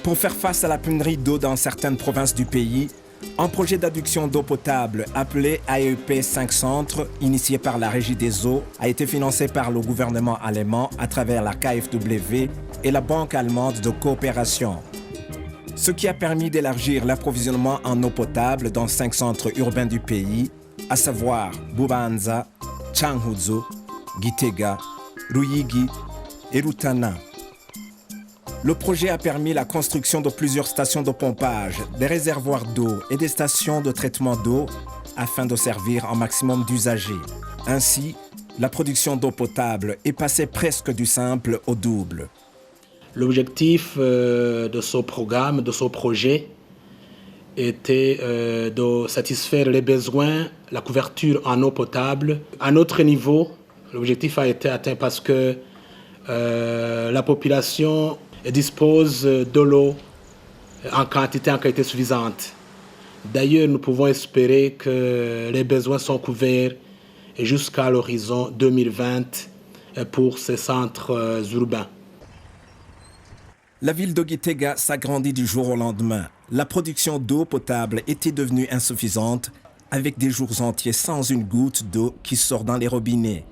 Pour faire face à la pénurie d'eau dans certaines provinces du pays, un projet d'adduction d'eau potable appelé AEP 5 centres, initié par la Régie des eaux, a été financé par le gouvernement allemand à travers la KfW et la Banque allemande de coopération. Ce qui a permis d'élargir l'approvisionnement en eau potable dans 5 centres urbains du pays, à savoir Bubanza, Cankuzo, Gitega, Ruyigi et Rutana. Le projet a permis la construction de plusieurs stations de pompage, des réservoirs d'eau et des stations de traitement d'eau afin de servir un maximum d'usagers. Ainsi, la production d'eau potable est passée presque du simple au double. L'objectif de ce programme, de ce projet, était de satisfaire les besoins, la couverture en eau potable. À notre niveau, l'objectif a été atteint parce que la population dispose de l'eau en quantité suffisante. D'ailleurs, nous pouvons espérer que les besoins sont couverts jusqu'à l'horizon 2020 pour ces centres urbains. La ville de Gitega s'agrandit du jour au lendemain. La production d'eau potable était devenue insuffisante, avec des jours entiers sans une goutte d'eau qui sort dans les robinets.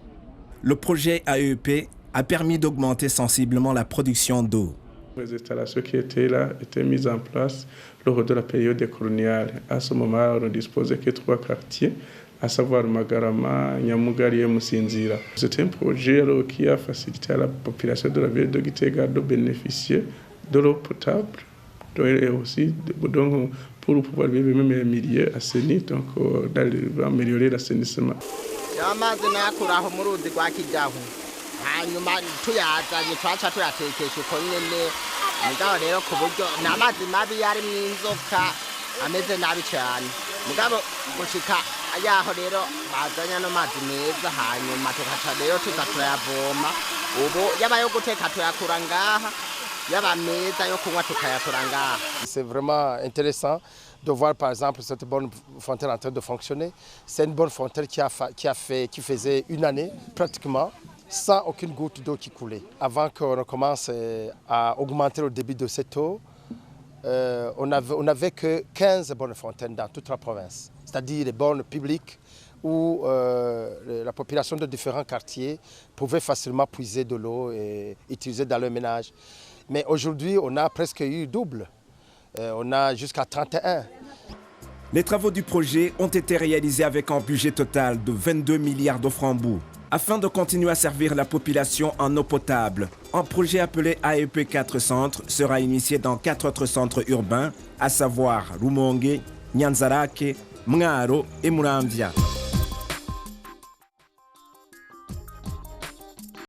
Le projet AEP a permis d'augmenter sensiblement la production d'eau. Les installations qui étaient là étaient mises en place lors de la période coloniale. À ce moment, on ne disposait que 3 quartiers, à savoir Magarama, Nyamugari et Musinzira. C'est un projet qui a facilité à la population de la ville de Gitega de bénéficier de l'eau potable et aussi donc, pour pouvoir vivre même un milieu assaini, donc d'améliorer l'assainissement. hanyuma tuyazanye twaca tuyatekesha uko nyene mugabo rero ku buryo n'amazi mabi yari mw'inzoka ameze nabi cyane mugabo gushika ayaho rero bazanye no mazi meza hanyuma tukaca rero tuza turayavoma ubu yaba yo guteka tuyakura ngaha yaba meza yo kunywa tukayakura ngaha. C'est vraiment intéressant de voir par exemple cette bonne fontaine en train de fonctionner. C'est une bonne fontaine qui faisait une année pratiquement sans aucune goutte d'eau qui coulait. Avant qu'on commence à augmenter le débit de cette eau, on n'avait que 15 bonnes fontaines dans toute la province, c'est-à-dire les bornes publiques où la population de différents quartiers pouvait facilement puiser de l'eau et utiliser dans leur ménage. Mais aujourd'hui, on a presque eu double. On a jusqu'à 31. Les travaux du projet ont été réalisés avec un budget total de 22 milliards de francs bouts. Afin de continuer à servir la population en eau potable, un projet appelé AEP 4 centres sera initié dans 4 autres centres urbains, à savoir Rumonge, Nyanzarake, Mwaro et Muramvya.